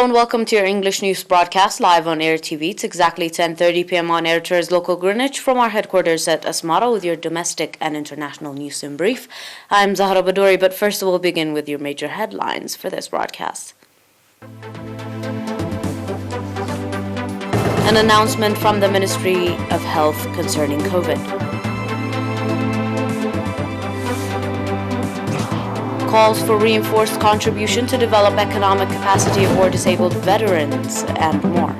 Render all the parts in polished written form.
and welcome to your English news broadcast live on ERi-TV. It's exactly 10:30 p.m. on Eritrea's local Greenwich from our headquarters at Asmara with your domestic and international news in brief. I'm Zahra Badouri, but first we'll begin with your major headlines for this broadcast. An announcement from the Ministry of Health concerning COVID. Calls for reinforced contribution to develop economic capacity of war-disabled veterans and more.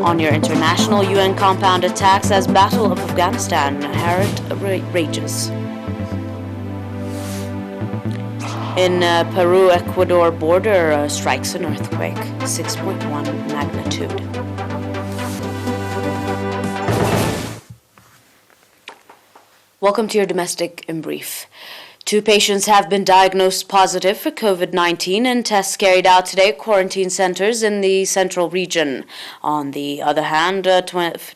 On your international, UN compound attacks as Battle of Afghanistan rages. In Peru-Ecuador border strikes an earthquake, 6.1 magnitude. Welcome to your domestic in brief. 2 patients have been diagnosed positive for COVID-19 in tests carried out today at quarantine centers in the central region. On the other hand,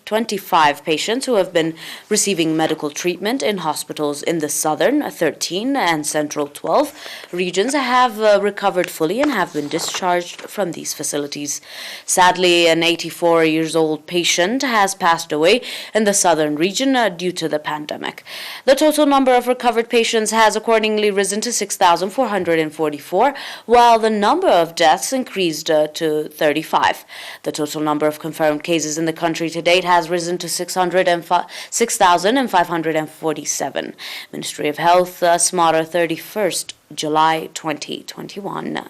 25 patients who have been receiving medical treatment in hospitals in the southern 13 and central 12 regions have recovered fully and have been discharged from these facilities. Sadly, an 84-year-old patient has passed away in the southern region due to the pandemic. The total number of recovered patients has accordingly risen to 6,444, while the number of deaths increased to 35. The total number of confirmed cases in the country to date has risen to 6,547. Ministry of Health, Asmara, 31st July 2021.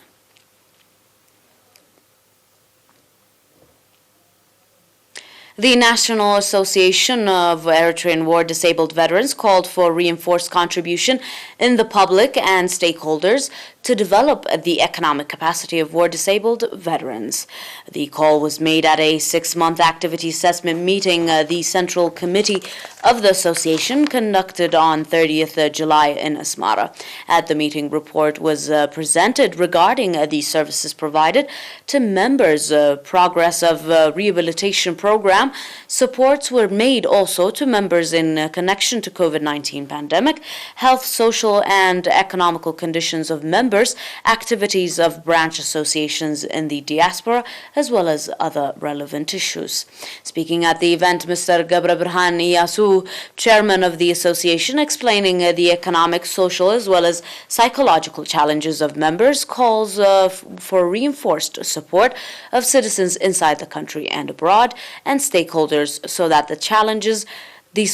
The National Association of Eritrean War-Disabled Veterans called for reinforced contribution in the public and stakeholders to develop the economic capacity of war-disabled veterans. The call was made at a 6-month activity assessment meeting the Central Committee of the Association conducted on 30th July in Asmara. At the meeting, report was presented regarding the services provided to members, progress of rehabilitation program. Supports were made also to members in connection to COVID-19 pandemic, health, social, and economical conditions of members, activities of branch associations in the diaspora, as well as other relevant issues. Speaking at the event, Mr. Gabra Birhan Yasu, chairman of the association, explaining the economic, social, as well as psychological challenges of members, calls for reinforced support of citizens inside the country and abroad and stakeholders so that the challenges the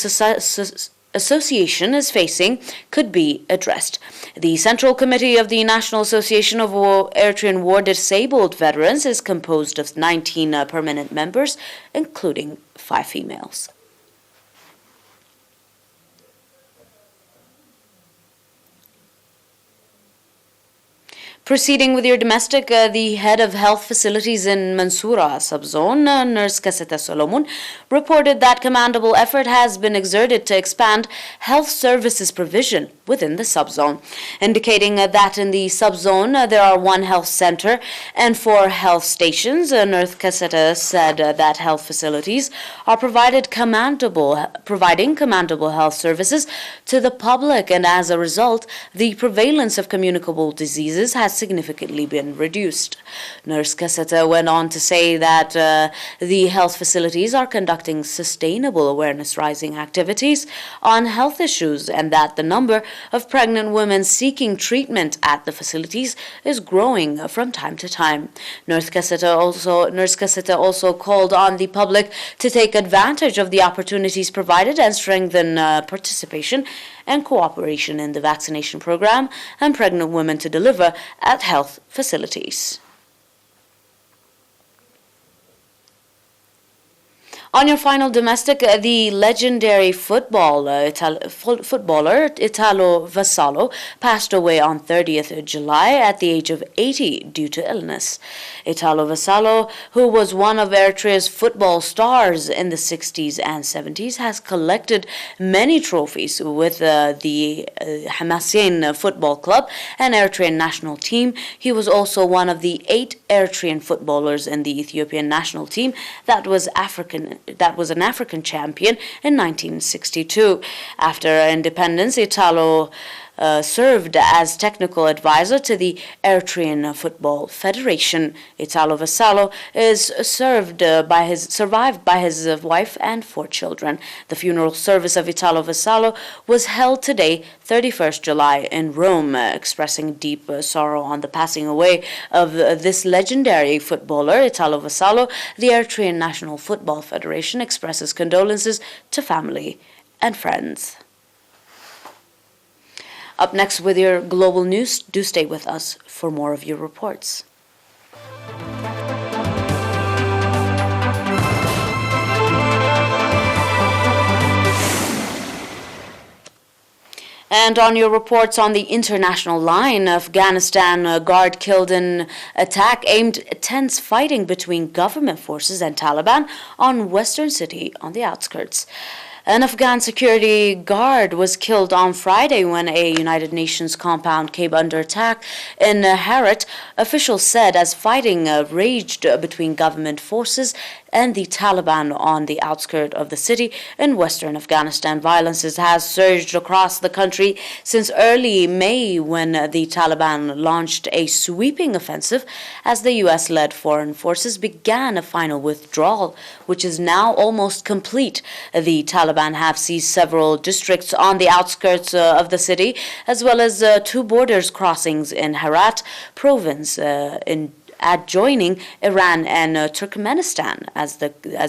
association is facing could be addressed. The Central Committee of the National Association of Eritrean War-Disabled Veterans is composed of 19 permanent members, including 5 females. Proceeding with your domestic, the head of health facilities in Mansoura subzone, Nurse Kaseta Solomon, reported that commendable effort has been exerted to expand health services provision within the subzone, indicating that in the subzone there are 1 health center and 4 health stations. Nurse Kaseta said that health facilities are providing commendable health services to the public, and as a result, the prevalence of communicable diseases has significantly been reduced. Nurse Kaseta went on to say that the health facilities are conducting sustainable awareness-raising activities on health issues and that the number of pregnant women seeking treatment at the facilities is growing from time to time. Nurse Kaseta also called on the public to take advantage of the opportunities provided and strengthen participation and cooperation in the vaccination program and pregnant women to deliver at health facilities. On your final domestic, the legendary footballer Italo Vassallo passed away on 30th July at the age of 80 due to illness. Italo Vassallo, who was one of Eritrea's football stars in the 60s and 70s, has collected many trophies with the Hamasien Football Club and Eritrean national team. He was also one of the 8 Eritrean footballers in the Ethiopian national team that was an African champion in 1962. After independence, Italo served as technical advisor to the Eritrean Football Federation. Italo Vassallo is survived by his wife and 4 children. The funeral service of Italo Vassallo was held today, 31st July, in Rome, expressing deep sorrow on the passing away of this legendary footballer, Italo Vassallo. The Eritrean National Football Federation expresses condolences to family and friends. Up next with your global news, do stay with us for more of your reports. And on your reports on the international line, Afghanistan guard killed in attack aimed tense fighting between government forces and Taliban on western city on the outskirts. An Afghan security guard was killed on Friday when a United Nations compound came under attack in Herat, officials said, as fighting raged between government forces and the Taliban on the outskirts of the city in western Afghanistan. Violence has surged across the country since early May when the Taliban launched a sweeping offensive as the U.S.-led foreign forces began a final withdrawal, which is now almost complete. The Taliban have seized several districts on the outskirts of the city, as well as 2 borders crossings in Herat province in adjoining Iran and Turkmenistan as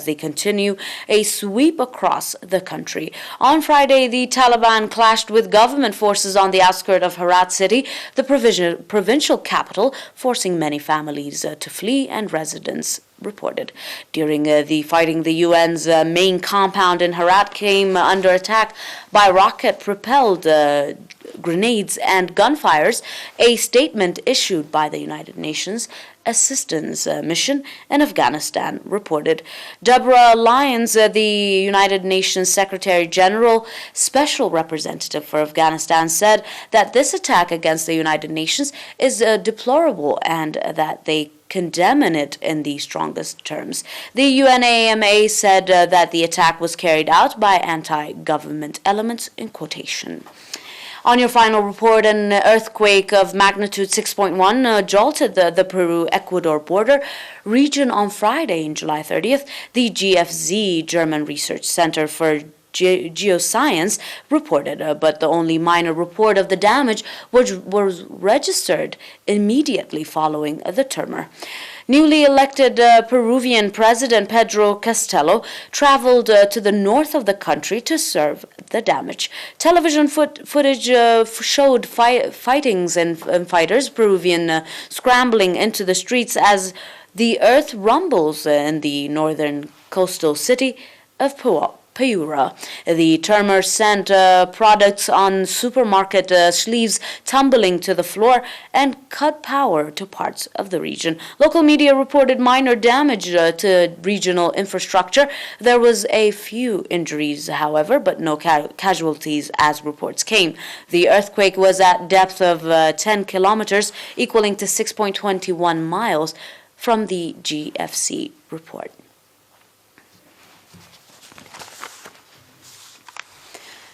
they continue a sweep across the country. On Friday, the Taliban clashed with government forces on the outskirts of Herat city, the provincial capital, forcing many families to flee and residents reported. During the fighting, the UN's main compound in Herat came under attack by rocket-propelled grenades and gunfires. A statement issued by the United Nations Assistance Mission in Afghanistan reported. Deborah Lyons, the United Nations Secretary General Special Representative for Afghanistan, said that this attack against the United Nations is deplorable and that they condemn it in the strongest terms. The UNAMA said that the attack was carried out by anti-government elements, in quotation. On your final report, an earthquake of magnitude 6.1 jolted the Peru-Ecuador border region on Friday, July 30th. The GFZ, German Research Center for Geoscience, reported, but the only minor report of the damage was registered immediately following the tremor. Newly elected Peruvian President Pedro Castillo traveled to the north of the country to serve the damage. Television footage showed fightings and fighters, Peruvian scrambling into the streets as the earth rumbles in the northern coastal city of Piura. The tremor sent products on supermarket sleeves tumbling to the floor and cut power to parts of the region. Local media reported minor damage to regional infrastructure. There was a few injuries, however, but no casualties as reports came. The earthquake was at depth of 10 kilometers, equaling to 6.21 miles from the GFC report.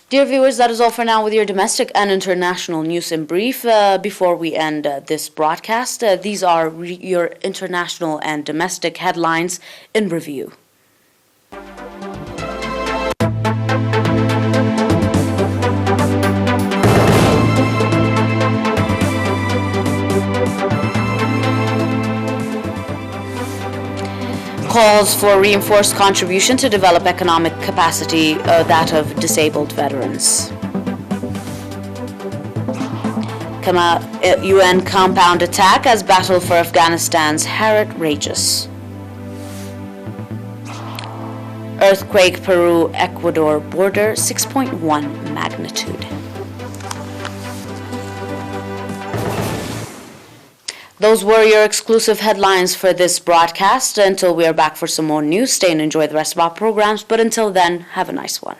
Dear viewers, that is all for now with your domestic and international news in brief. Before we end this broadcast, these are your international and domestic headlines in review. Calls for reinforced contribution to develop economic capacity, that of disabled veterans. UN compound attack as battle for Afghanistan's Herat rages. Earthquake Peru-Ecuador border 6.1 magnitude. Those were your exclusive headlines for this broadcast. Until we are back for some more news, stay and enjoy the rest of our programs. But until then, have a nice one.